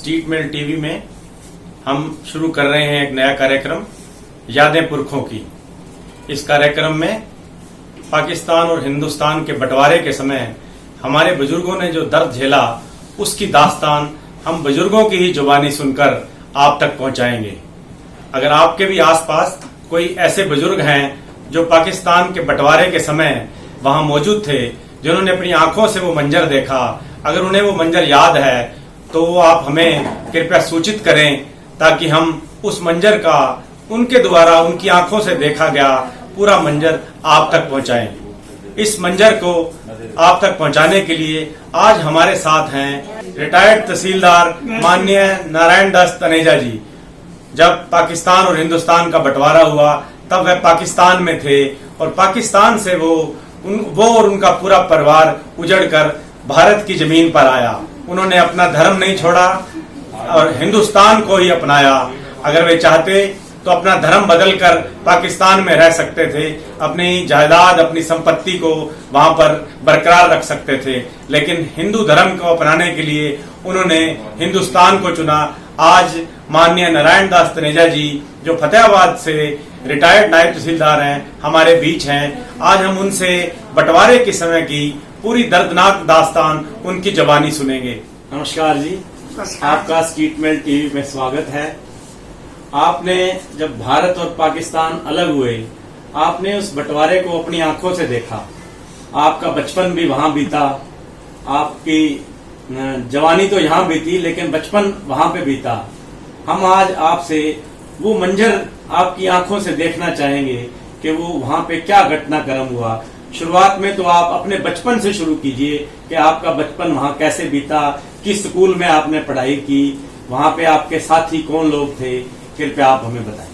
Street mail TV में हम शुरू कर रहे हैं एक नया कार्यक्रम, यादें पुरखों की। इस कार्यक्रम में पाकिस्तान और हिंदुस्तान के बंटवारे के समय हमारे बुजुर्गों ने जो दर्द झेला, उसकी दास्तान हम बुजुर्गों की ही जुबानी सुनकर आप तक पहुंचाएंगे। अगर आपके भी आसपास कोई ऐसे बुजुर्ग हैं जो पाकिस्तान के बंटवारे के समय वहां मौजूद थे, जिन्होंने अपनी आंखों से वो मंजर देखा, अगर उन्हें वो मंजर याद है तो वो आप हमें कृपया सूचित करें, ताकि हम उस मंजर का उनके द्वारा उनकी आंखों से देखा गया पूरा मंजर आप तक पहुंचाएं। इस मंजर को आप तक पहुंचाने के लिए आज हमारे साथ हैं रिटायर्ड तहसीलदार माननीय नारायण दास तनेजा जी। जब पाकिस्तान और हिंदुस्तान का बंटवारा हुआ तब वह पाकिस्तान में थे और पाकिस्तान से वो और उनका पूरा परिवार उजड़कर भारत की जमीन पर आया। उन्होंने अपना धर्म नहीं छोड़ा और हिंदुस्तान को ही अपनाया। अगर वे चाहते तो अपना धर्म बदलकर पाकिस्तान में रह सकते थे, अपनी जायदाद अपनी संपत्ति को वहां पर बरकरार रख सकते थे, लेकिन हिंदू धर्म को अपनाने के लिए उन्होंने हिंदुस्तान को चुना। आज माननीय नारायण दास तनेजा जी, जो फतेहाबाद से रिटायर्ड नायब तहसीलदार हैं, हमारे बीच हैं। आज हम उनसे बंटवारे के समय की पूरी दर्दनाक दास्तान उनकी जबानी सुनेंगे। नमस्कार जी, आपका स्ट्रीट मेल टीवी में स्वागत है। आपने जब भारत और पाकिस्तान अलग हुए, आपने उस बंटवारे को अपनी आंखों से देखा। आपका बचपन भी वहां बीता, आपकी जवानी तो यहाँ बीती, लेकिन बचपन वहां पे बीता। हम आज आपसे वो मंजर आपकी आंखों से देखना चाहेंगे कि वो वहां पे क्या घटनाक्रम हुआ। शुरुआत में तो आप अपने बचपन से शुरू कीजिए कि आपका बचपन वहां कैसे बीता, किस स्कूल में आपने पढ़ाई की, वहां पे आपके साथी कौन लोग थे, कृपया आप हमें बताएं।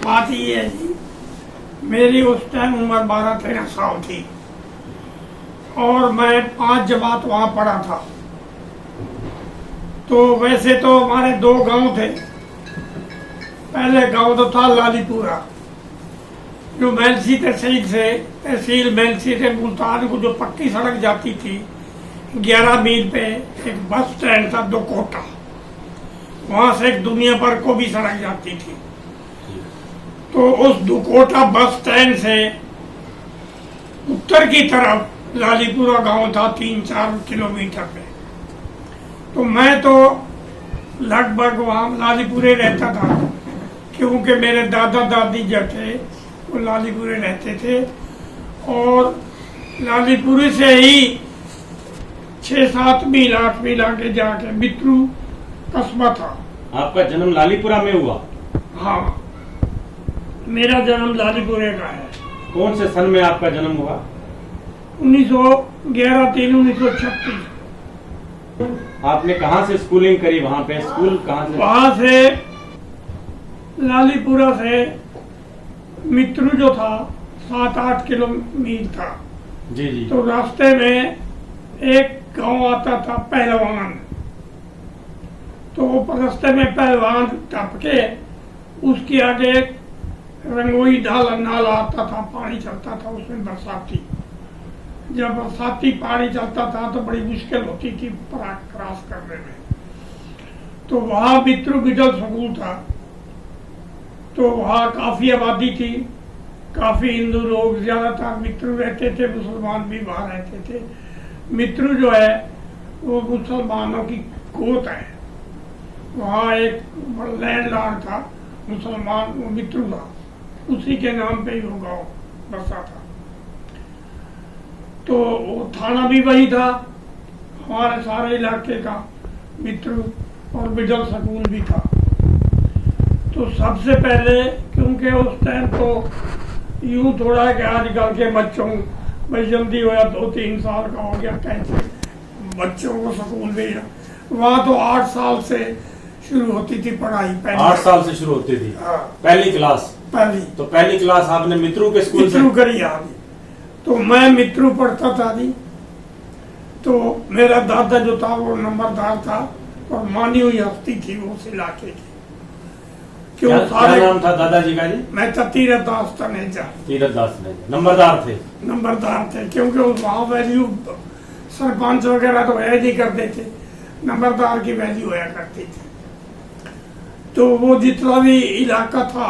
बात ये है जी, मेरी उस टाइम उम्र 12-13 साल थी और मैं 5 जमात वहां पढ़ा था। तो वैसे तो हमारे 2 गांव थे। पहले गांव तो था लालीपुरा, जो मेलसी तहसील मेलसी से मुल्तान को जो पक्की सड़क जाती थी, 11 मील पे एक बस स्टैंड था दुकोटा, वहां से एक दुनिया भर को भी सड़क जाती थी। तो उस दुकोटा बस स्टैंड से उत्तर की तरफ लालीपुरा गांव था 3-4 किलोमीटर पे। तो मैं तो लगभग वहां लालीपुरे रहता था, क्योंकि मेरे दादा दादी जो थे वो लालीपुरे रहते थे और लालीपुरे से ही 6-7 मील 8 मील आगे जाके मित्रू कस्बा था। आपका जन्म लालीपुरा में हुआ? हाँ, मेरा जन्म लालीपुरे का है। कौन से सन में आपका जन्म हुआ? 1911-3-1936। आपने कहाँ से स्कूलिंग करी? वहाँ पे स्कूल कहाँ से? वहां से लालीपुरा से मित्रू जो था 7-8 किलोमीटर था। जी जी। तो रास्ते में एक गांव आता था पहलवान। तो रास्ते में पहलवान टप के उसके आगे एक रंगोई नाला आता था, पानी चलता था उसमें बरसाती। जब बरसाती पानी चलता था तो बड़ी मुश्किल होती थी क्रॉस करने में। तो वहाँ मित्रू मिडल स्कूल था। तो वहाँ काफी आबादी थी, काफी हिंदू लोग ज्यादातर मित्रू रहते थे, मुसलमान भी वहाँ रहते थे। मित्रू जो है वो मुसलमानों की गोत है। वहाँ एक लैंडलॉर्ड था मुसलमान, वो मित्रू था, उसी के नाम पे ही वो गाँव बसा था। तो वो थाना भी वही था हमारे सारे इलाके का, मित्रू, और मिडल स्कूल भी था। तो सबसे पहले, क्योंकि उस टाइम तो यूं थोड़ा है कि आजकल के बच्चों भाई जल्दी हो या 2-3 साल का हो गया, कैसे बच्चों को स्कूल भेजा। वहाँ तो 8 साल से शुरू होती थी पढ़ाई। 8 साल से शुरू होती थी? हाँ। पहली क्लास? पहली। तो पहली क्लास आपने मित्रू के स्कूल से करी? आदि तो मैं मित्रू पढ़ता था जी। तो मेरा दादा जो था वो नंबरदार था और मानी हुई हस्ती थी वो उस इलाके की। क्या नाम था दादाजी का जी? मैं था तीरथ दास तनेजा। तीरथ दास तनेजा नंबरदार थे? नंबरदार थे, क्योंकि वहाँ वैल्यू सरपंच वगैरह तो है नहीं करते थे। नंबरदार की वैल्यू होया करती थी। तो वो जितना भी इलाका था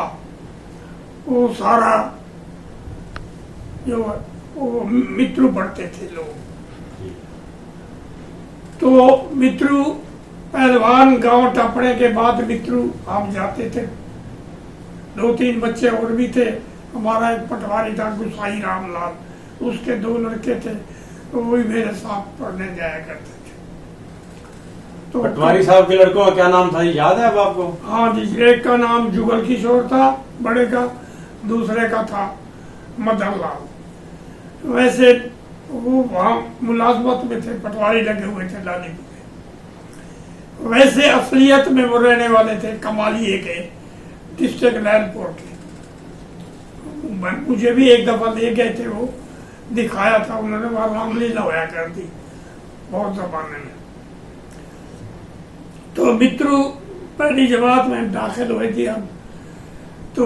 वो सारा जो वो मित्रु पढ़ते थे लोग। तो मित्रु पहलवान गांव टपने के बाद मित्रु हम जाते थे। 2-3 बच्चे और भी थे। हमारा एक पटवारी था गुसाई रामलाल, उसके 2 लड़के थे, तो वो भी मेरे साथ पढ़ने जाया करते थे। तो पटवारी साहब के लड़कों का क्या नाम था, याद है अब आपको? हाँ जी, एक का नाम जुगल किशोर था बड़े का, दूसरे का था मदन लाल। वैसे वो वहाँ मुलाजमत में थे, पटवारी लगे हुए थे लालीपुर। वैसे असलियत में वो रहने वाले थे कमालिए के, डिस्ट्रिक्ट लैलपुर के। मुझे भी एक दफा ले गए थे, वो दिखाया था उन्होंने, वहां रामलीला होया कर दी बहुत जमाने में। तो मित्रु पहली जमात में दाखिल हुए थे हम, तो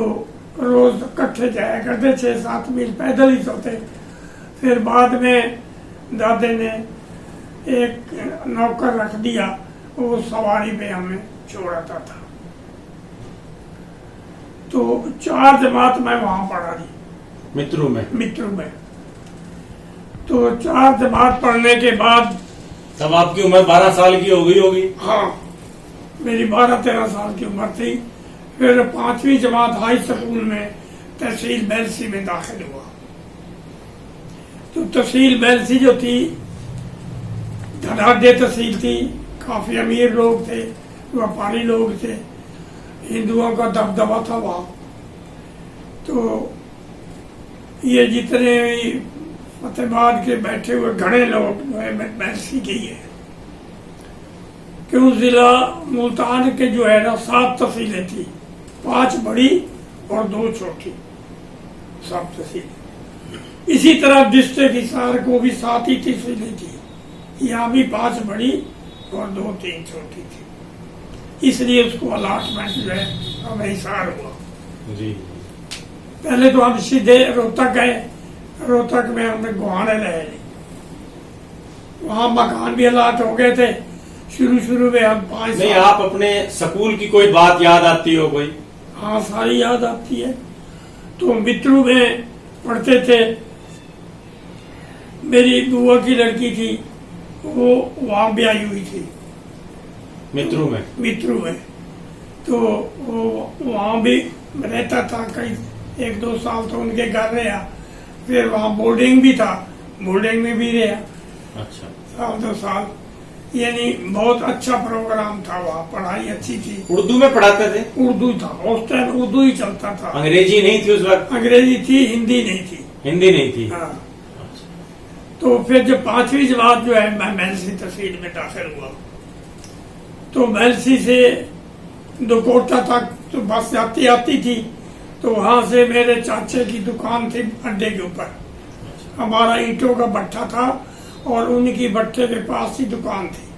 रोज इकट्ठे जाया करते, 6-7 मील पैदल ही चलते। फिर बाद में दादे ने एक नौकर रख दिया, वो सवारी पे हमें छोड़ाता था। तो 4 जमात में वहां पढ़ा दी मित्रु में। तो 4 जमात पढ़ने के बाद तब आपकी उम्र 12 साल की हो गई होगी? हाँ, मेरी 12-13 साल की उम्र थी। फिर 5वीं जमात हाई स्कूल में तहसील बैलसी में दाखिल हुआ। तो तहसील बैलसी जो थी धनाढ़ तहसील थी, काफी अमीर लोग थे, व्यापारी लोग थे, हिंदुओं का दबदबा था वहाँ। तो ये जितने भी फतेहाबाद के बैठे हुए घने लोग बैलसी के ही है, क्यों जिला मुल्तान के जो है ना 7 तहसीलें थी, 5 बड़ी और 2 छोटी, 7 तहसीलें। इसी तरह डिस्ट्रिक्ट हिसार को भी 7 ही तहसीलें थी, यहाँ भी 5 बड़ी और 2-3 छोटी थी। इसलिए उसको अलाटमेंट जो है हमें हिसार हुआ जी। पहले तो हम सीधे रोहतक गए, रोहतक में हमने गुहाने रहे, वहाँ मकान भी अलाट हो गए थे। शुरू में हम 5 नहीं, आप अपने स्कूल की कोई बात याद आती हो कोई? हाँ, सारी याद आती है। तो मित्रु में पढ़ते थे, मेरी बुआ की लड़की थी, वो वहाँ ब्याही हुई थी मित्रु में। तो वो वहाँ भी रहता था, कई 1-2 साल तो उनके घर रहा। फिर वहाँ बोर्डिंग भी था, बोर्डिंग में भी रहा। अच्छा, 1-2 साल, यानी बहुत अच्छा प्रोग्राम था वहाँ, पढ़ाई अच्छी थी। उर्दू में पढ़ाते थे? उर्दू था उस टाइम, उर्दू ही चलता था। अंग्रेजी नहीं थी उस वक्त? अंग्रेजी थी, हिंदी नहीं थी। हाँ। तो फिर जब 5वीं जमात जो है मैं मेलसी तहसील में दाखिल हुआ, तो मेलसी से दुकोटा तक तो बस आती थी। तो वहां से मेरे चाचे की दुकान थी अड्डे के ऊपर, हमारा ईंटों का भट्ठा था और उनकी भट्ठे के पास ही दुकान थी।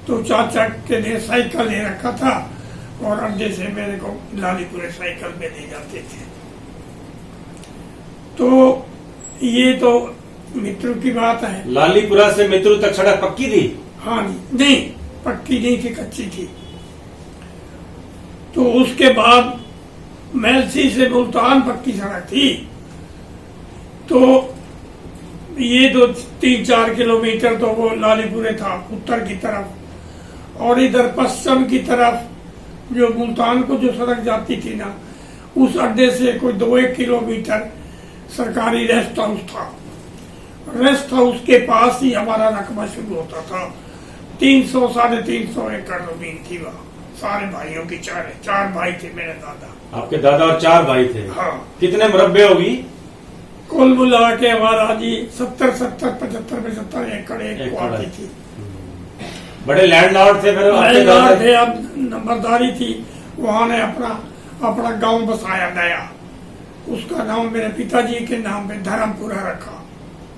तो चाचा के लिए साइकिल ले रखा था और अड्डे से मेरे को लालीपुरे साइकिल पे ले जाते थे। तो ये तो मित्रु की बात है। लालीपुरा से मित्रु तक सड़क पक्की थी? हाँ नहीं, पक्की नहीं थी, कच्ची थी। तो उसके बाद मेलसी से मुल्तान पक्की सड़क थी। तो ये तो 3-4 किलोमीटर तो वो लालीपुरे था उत्तर की तरफ, और इधर पश्चिम की तरफ जो मुल्तान को जो सड़क जाती थी ना, उस अड्डे से कोई 2-1 किलोमीटर सरकारी रेस्ट हाउस था। रेस्ट हाउस के पास ही हमारा रकबा शुरू होता था। 300-350 एकड़ जमीन थी वहाँ, सारे भाइयों की 4 भाई थे मेरे दादा। आपके दादा और 4 भाई थे? हाँ। कितने मुरब्बे होगी? कुल मिला के हमारा जी 70-75 एकड़ एक क्वार्टी थी। बड़े लैंडलॉर्ड थे फिर आपके दादा थे। अब नंबरदारी थी, वहाँ ने अपना गांव बसाया गया, उसका नाम मेरे पिताजी के नाम पे धर्मपुरा रखा।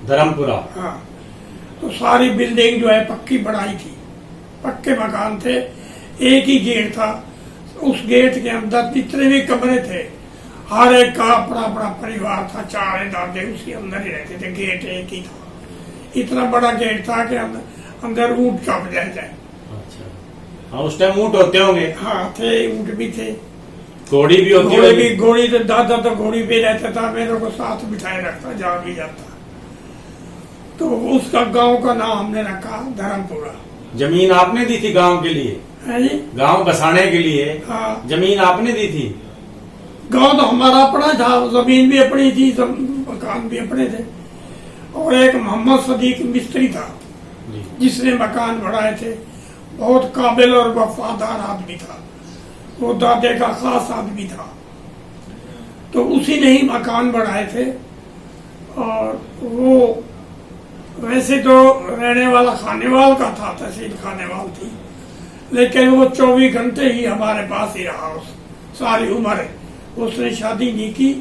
धर्मपुरा? हाँ। तो सारी बिल्डिंग जो है पक्की बनाई थी, पक्के मकान थे, एक ही गेट था। उस गेट के अंदर जितने भी कमरे थे, हर एक का अपना अपना परिवार था, 4 दादे उसके अंदर ही रहते थे। गेट एक ही था, इतना बड़ा गेट था कि अंदर ऊँट चप जाए। अच्छा, हाँ उस टाइम ऊँट होते होंगे, हाँ थे, ऊँट भी थे, घोड़ी भी होती घोड़े होगी। भी, घोड़ी तो दादा तो घोड़ी पे रहता था, मेरे को साथ बिठाए रखता जहाँ भी जाता। तो उसका गांव का नाम हमने रखा धर्मपुरा। जमीन आपने दी थी गांव के लिए, है जी। गांव बसाने के लिए हाँ, जमीन आपने दी थी। गांव तो हमारा अपना था, जमीन भी अपनी थी, मकान भी अपने थे। और एक मोहम्मद सदीक मिस्त्री था जी। जिसने मकान बनाए थे, बहुत काबिल और वफादार आदमी था, वो दादे का खास आदमी था। तो उसी ने ही मकान बनाए थे। और वो वैसे तो रहने वाला खानेवाल का था, तहसील खानेवाल थी, लेकिन वो 24 घंटे ही हमारे पास ही रहा उस सारी उम्र। उसने शादी नहीं की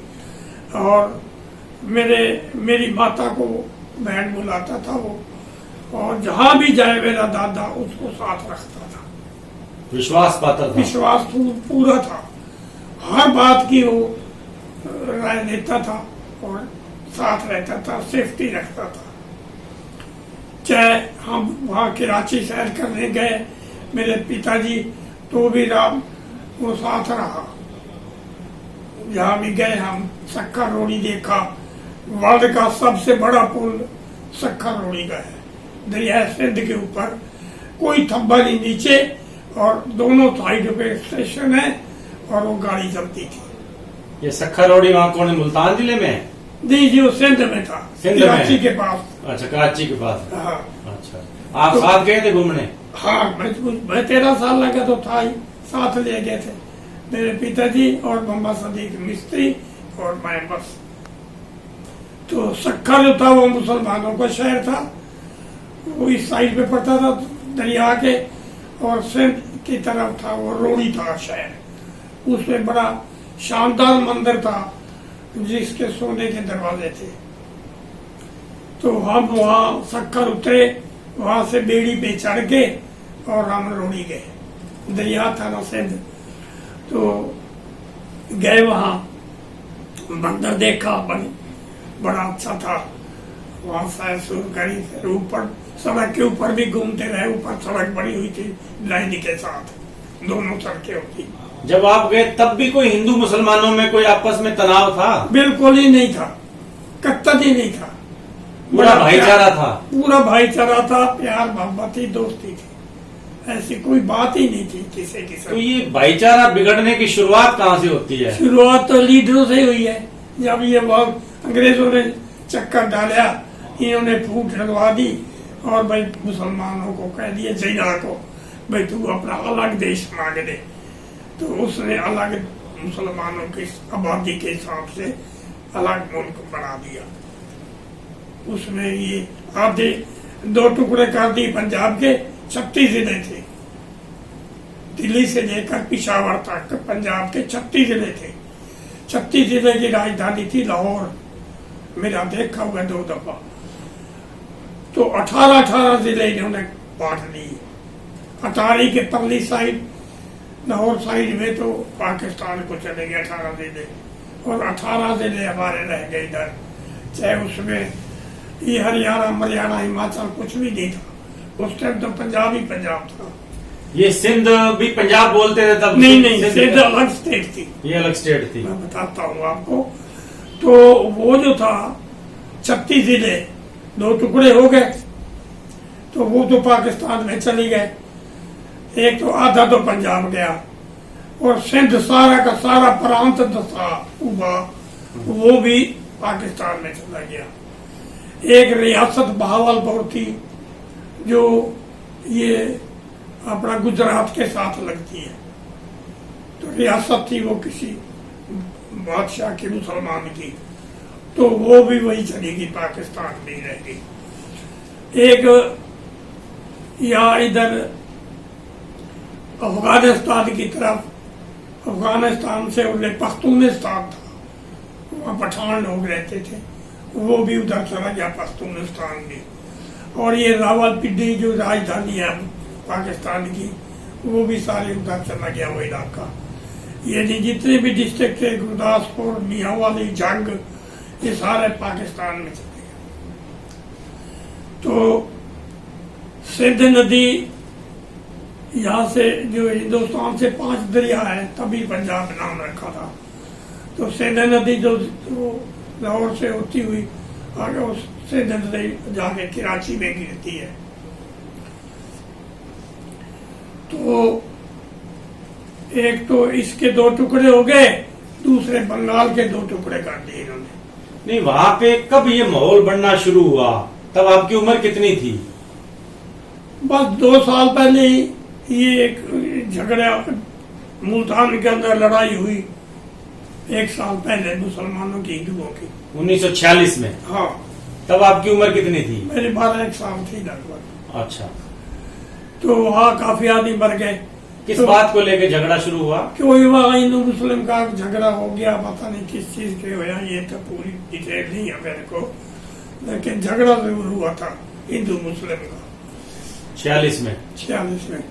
और मेरी माता को बहन बुलाता था वो, और जहां भी जाए मेरा दादा उसको साथ रखता था। विश्वास पात्र था। विश्वास पूरा था, हर बात की वो राय देता था और साथ रहता था, सेफ्टी रखता था। चाहे हम वहाँ कराची सैर करने गए मेरे पिताजी, तो भी राम वो साथ रहा। जहाँ भी गए हम सक्खा रोड़ी देखा, वर्ल्ड का सबसे बड़ा पुल सक्खा रोड़ी का है, दरिया सिंध के ऊपर, कोई थब्बा नहीं नीचे, और दोनों साइड पे स्टेशन है और वो गाड़ी चलती थी। ये सक्खा रोडी वहाँ कौन है, मुल्तान जिले में है? नहीं जी, वो सिंध में था, सिंध में? कराची के पास। अच्छा, कराची के पास। हाँ अच्छा, आप साथ गए थे घूमने? हाँ, मैं 13 साल लगा तो था ही, साथ ले गए थे मेरे पिताजी और मोहम्मद सदीक मिस्त्री और मैं, बस। तो सक्खा जो था वो मुसलमानों का शहर था, वो इस साइड पे पड़ता था दरिया के, और सिंध की तरफ था वो रोड़ी था शहर। उसमें बड़ा शानदार मंदिर था जिसके सोने के दरवाजे थे। तो हम वहाँ सक्खर उतरे, वहां से बेड़ी पे चढ़ के और हम रोड़ी गए, दरिया था ना सिंध। तो गए वहाँ, मंदिर देखा, बड़ा अच्छा था। वहाँ सैर शुरू करी, फिर ऊपर सड़क के ऊपर भी घूमते रहे, ऊपर सड़क बनी हुई थी लाइन के साथ, दोनों सड़कें होती। जब आप गए तब भी कोई हिंदू मुसलमानों में कोई आपस में तनाव था? बिल्कुल ही नहीं था, कत्तई ही नहीं था। पूरा भाईचारा था? पूरा भाईचारा था, प्यार मोहब्बत ही, दोस्ती थी, ऐसी कोई बात ही नहीं थी किसी की। तो ये भाईचारा बिगड़ने की शुरुआत कहाँ से होती है? शुरुआत तो लीडरों से हुई है। जब ये बहुत अंग्रेजों ने चक्कर डाला, इन्होंने फूट लगवा दी और भाई मुसलमानों को कह दिया, चाइना को, भाई तू अपना अलग देश मांग दे। तो उसने अलग मुसलमानों की आबादी के हिसाब से अलग मुल्क बना दिया। उसमें ये आधे 2 टुकड़े कर दिए पंजाब के, 36 जिले थे, दिल्ली से लेकर पिशावर तक पंजाब के 36 जिले थे। 36 जिले की राजधानी थी लाहौर, मेरा देखा हुआ 2 दफा। तो 18 जिले इन्होंने बांट लिए। अटारी के परली साइड, लाहौर साइड में तो पाकिस्तान को चले गए 18 जिले, और 18 जिले हमारे रह गए इधर। चाहे उसमें ये हरियाणा हिमाचल कुछ भी नहीं था, उस टाइम तो पंजाब ही पंजाब था। ये सिंध भी पंजाब बोलते थे तब? नहीं, सिंध अलग स्टेट थी। ये अलग स्टेट थी। मैं बताता हूँ आपको। तो वो जो था 36 जिले 2 टुकड़े हो गए, तो वो तो पाकिस्तान में चली गए। एक तो आधा तो पंजाब गया, और सिंध सारा का सारा प्रांत था उबा, वो भी पाकिस्तान में चला गया। एक रियासत बहावलपुर थी जो ये अपना गुजरात के साथ लगती है, तो रियासत थी वो किसी बादशाह की, मुसलमान की, तो वो भी वही चली गई, पाकिस्तान में रह गई। एक या इधर अफगानिस्तान की तरफ, अफगानिस्तान से उधर पख्तूनिस्तान था, वहाँ पठान लोग रहते थे, वो भी उधर चला गया पख्तूनिस्तान भी। और ये रावलपिंडी जो राजधानी है पाकिस्तान की, वो भी सारे उधर चला गया वो इलाका। यानी जितने भी डिस्ट्रिक्ट थे, गुरदासपुर, मियांवाली, जंग, ये सारे पाकिस्तान में चले गए। तो सिंध नदी यहाँ से जो हिंदुस्तान से 5 दरिया है तभी पंजाब नाम रखा था। तो सिंध नदी जो लाहौर से होती हुई आगे उस सिंध नदी जाके कराची में गिरती है। तो एक तो इसके 2 टुकड़े हो गए, दूसरे बंगाल के 2 टुकड़े कर दिए इन्होंने। नहीं, वहां पे कब ये माहौल बनना शुरू हुआ, तब आपकी उम्र कितनी थी? बस 2 साल पहले ही ये एक झगड़ा मुल्तान के अंदर लड़ाई हुई 1 साल पहले मुसलमानों की हिंदुओं की 1946 में। हाँ, तब आपकी उम्र कितनी थी? मेरी 12-1 साल थी लगभग। अच्छा, तो वहाँ काफी आदमी मर गए। किस तो बात को लेकर झगड़ा शुरू हुआ? कोई वहाँ हिंदू मुस्लिम का झगड़ा हो गया, पता नहीं किस चीज के हुआ, ये तो पूरी डिटेल नहीं है मेरे को, लेकिन झगड़ा जरूर हुआ था हिंदू मुस्लिम का 46 में। 46 में।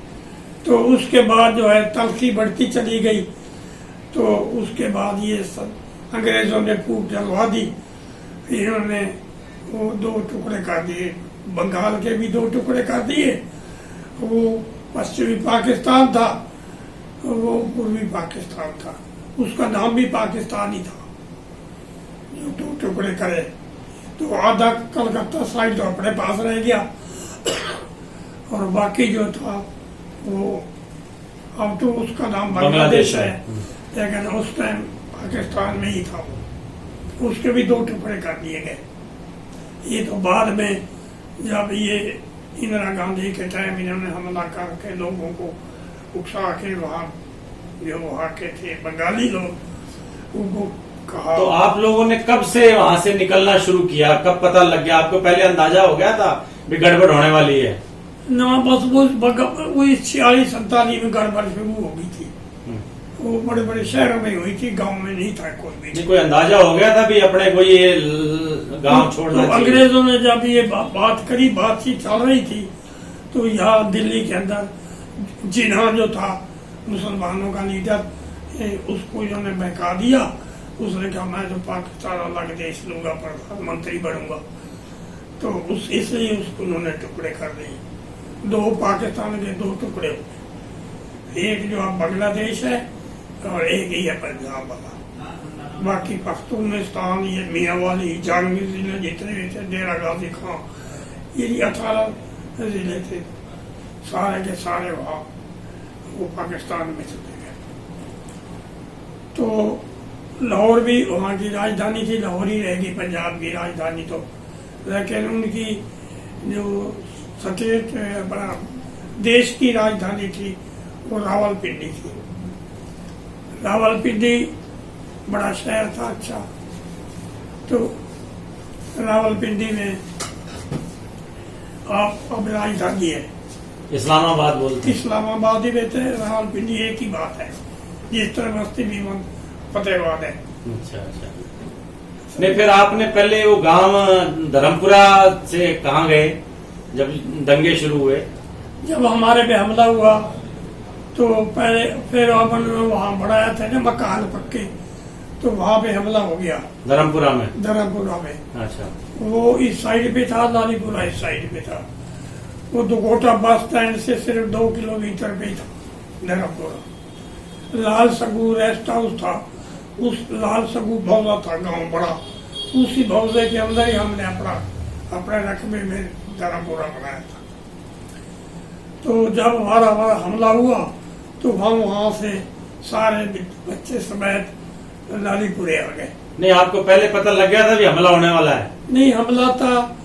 तो उसके बाद जो है तलखी बढ़ती चली गई। तो उसके बाद ये सब अंग्रेजों ने फूट जलवा दी। इन्होंने वो 2 टुकड़े कर दिए, बंगाल के भी 2 टुकड़े कर दिए। वो पश्चिमी पाकिस्तान था, वो पूर्वी पाकिस्तान था, उसका नाम भी पाकिस्तान ही था। जो 2 टुकड़े करे तो आधा कलकत्ता साइड तो अपने पास रह गया और बाकी जो था वो अब तो उसका नाम बांग्लादेश है, लेकिन उस टाइम पाकिस्तान में ही था वो। उसके भी 2 टुकड़े कर दिए गए। ये तो बाद में जब ये इंदिरा गांधी के टाइम इन्होंने हमला करके लोगों को उकसा के वहाँ जो वहाँ के थे बंगाली लोग उनको कहा। तो आप लोगों ने कब से वहां से निकलना शुरू किया, कब पता लग गया? आपको पहले अंदाजा हो गया था भी गड़बड़ होने वाली है? ना, बस वो 46-47 में गड़बड़ शुरू हो गई थी। वो बड़े बड़े शहरों में हुई थी, गांव में नहीं था कोई भी। जी, कोई अंदाजा हो गया था भी अपने को ये गांव छोड़ना तो चाहिए? अंग्रेजों ने जब ये बात करी, बातचीत चल रही थी, तो यहाँ दिल्ली के अंदर जिन्ना जो था मुसलमानों का लीडर, उसको इन्होंने बहका दिया। उसने कहा मैं तो पाकिस्तान अलग देश लूंगा, प्रधानमंत्री बनूंगा। तो इसलिए उसको उन्होंने टुकड़े कर दिए। 2 पाकिस्तान के 2 टुकड़े हो गए, एक जो अब बांग्लादेश है और एक ही है पंजाब वाला। बाकी पख्तूनिस्तान, ये मियांवाली, जहांगीर जिले जितने भी थे, डेरा गाजी खां, ये 18 जिले थे, सारे के सारे वहाँ वो पाकिस्तान में चले गए। तो लाहौर भी वहाँ की राजधानी थी, लाहौर ही रहेगी पंजाब की राजधानी तो, लेकिन उनकी जो स्टेट बड़ा देश की राजधानी थी वो रावलपिंडी थी। रावलपिंडी बड़ा शहर था अच्छा। तो रावलपिंडी में आप अब राजधानी है इस्लामाबाद बोलते हैं। इस्लामाबाद ही रहते हैं, रावलपिंडी एक ही बात है, जिस तरह बस्ती भी फतेहाबाद है। अच्छा अच्छा। नहीं, फिर आपने पहले वो गांव धर्मपुरा से कहाँ गए जब दंगे शुरू हुए? जब हमारे पे हमला हुआ तो पहले फिर अपन वहाँ बढ़ाया थे ना मकान पक्के, तो वहाँ पे हमला हो गया धर्मपुरा में। धर्मपुरा में। अच्छा, वो इस साइड पे था, लालीपुरा इस साइड पे था। वो दुकोटा बस स्टैंड से सिर्फ 2 किलोमीटर पे था धर्मपुरा। लाल सगू रेस्ट हाउस था, उस लाल सगू भौजा था गांव बड़ा, उसी भौजे के अंदर ही हमने अपने रकबे में धर्मपुरा बनाया था। तो जब हमारा हमला हुआ तो हम वहाँ से सारे बच्चे समेत लालीपुरे आ गए। नहीं, आपको पहले पता लग गया था भी हमला होने वाला है? नहीं, हमला था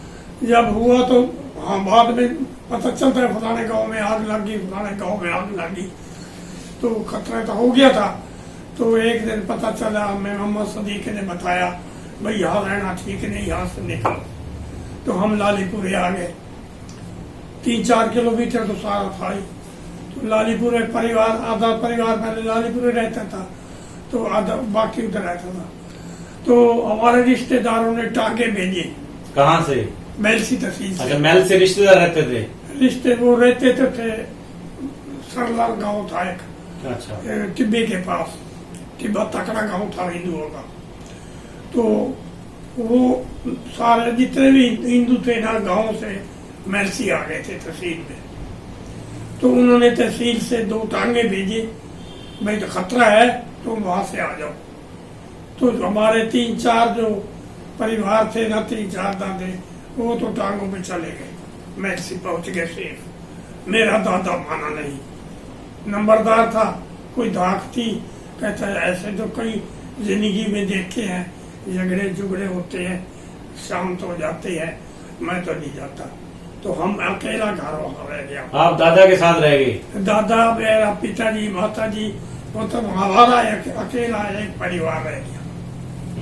जब हुआ तो हाँ, बाद में पता चलता है फलाने गांव में आग लगी, फलाने गांव में आग लगी, तो खतरा तो हो गया था। तो एक दिन पता चला, हमें मोहम्मद सदीक ने बताया भाई यहाँ रहना ठीक नहीं, यहाँ से निकलो। तो हम लालीपुरे आ गए। 3-4 किलोमीटर तो सारा था ही। तो लालीपुरे परिवार, आधा परिवार पहले लालीपुरे रहता था, तो आधा बाकी उधर रहता था। तो हमारे रिश्तेदारों ने टांगे भेजे। कहाँ से? मेलसी तहसील से। अच्छा, महल से रिश्तेदार रहते थे? रिश्ते वो रहते थे सरलाल गांव था एक, अच्छा, टिब्बे के पास, टिब्बा तकड़ा गांव था हिंदुओं का। तो वो सारे जितने भी हिंदू थे ना गांव से, मेलसी आ गए थे तहसील में। तो उन्होंने तहसील से 2 टांगे भेजे, भाई तो खतरा है तुम वहां से आ जाओ। तो हमारे 3-4 जो परिवार थे ना, 3-4 दादे, वो तो टांगों पे चले गए, मेलसी पहुंच गए सेफ। मेरा दादा माना नहीं, नंबरदार था, कोई धाक थी, कहता है ऐसे तो कई जिंदगी में देखे हैं, झगड़े झुगड़े होते हैं, शांत हो जाते हैं, मैं तो नहीं जाता। तो हम अकेला घर वहां रह गया। आप दादा के साथ रह गए? दादा, मेरा पिताजी, माताजी, वो तो हमारा अकेला एक परिवार रह गया।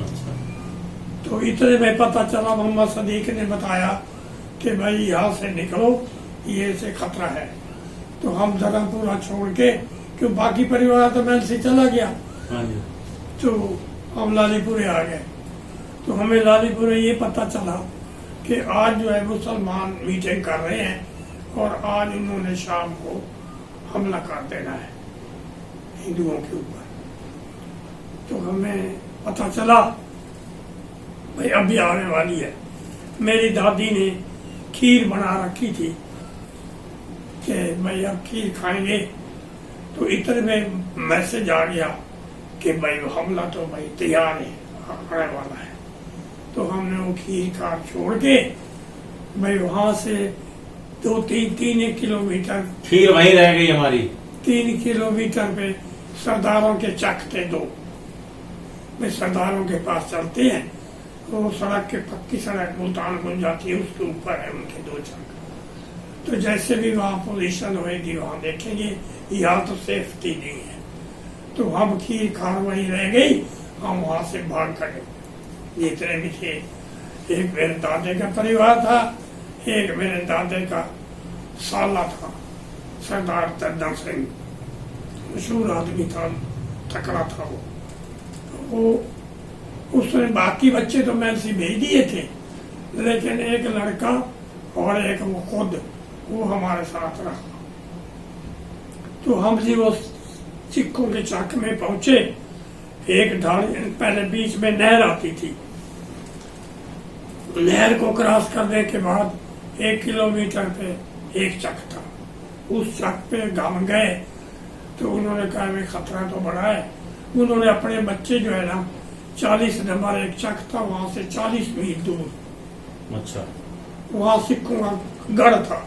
अच्छा। तो इतने में पता चला, मोहम्मद सदीक ने बताया कि भाई यहाँ से निकलो, ये से खतरा है। तो हम धर्मपुरा छोड़ के, क्यों बाकी परिवार तो महल से चला गया, हाँ जी। तो हम लालीपुरे आ गए। तो हमें लालीपुरे ये पता चला कि आज जो है मुसलमान मीटिंग कर रहे हैं और आज उन्होंने शाम को हमला कर देना है हिंदुओं के ऊपर। तो हमें पता चला भाई अभी आने वाली है। मेरी दादी ने खीर बना रखी थी कि भाई अब खीर खाएंगे। तो इतने में मैसेज आ गया कि भाई हमला तो भाई तैयार है, आने वाला है। तो हमने वो खीर खा छोड़ के भाई वहां से 2-3 किलोमीटर, खीर वहीं रह गई हमारी। 3 किलोमीटर पे सरदारों के चक थे 2। भाई सरदारों के पास चलते हैं, वो सड़क के पक्की सड़क मुल्तान बन जाती है, उसके ऊपर है उनके 2 चक। तो जैसे भी वहां पोजीशन होगी वहां देखेंगे, यहाँ तो सेफ्टी नहीं है। तो हम खीर खार वहीं रह गई, हम वहां से भाग खड़े जितने भी थे। एक मेरे दादे का परिवार था, एक मेरे दादे का साला था, सरदार दद्दा सिंह, मशहूर आदमी था, तकड़ा था वो। उसने बाकी बच्चे तो मैं से भेज दिए थे, लेकिन एक लड़का और एक वो खुद, वो हमारे साथ रहा। तो हम जी वो सिखों के चक में पहुंचे। एक ढाल पहले बीच में नहर आती थी, नहर को क्रॉस करने के बाद 1 किलोमीटर पे एक चक था। उस चक पे हम गए तो उन्होंने कहा भाई खतरा तो बड़ा है। उन्होंने अपने बच्चे जो है ना, 40 नंबर एक चक था, वहां से 40 मील दूर, अच्छा, वहां सिखों का गढ़ था,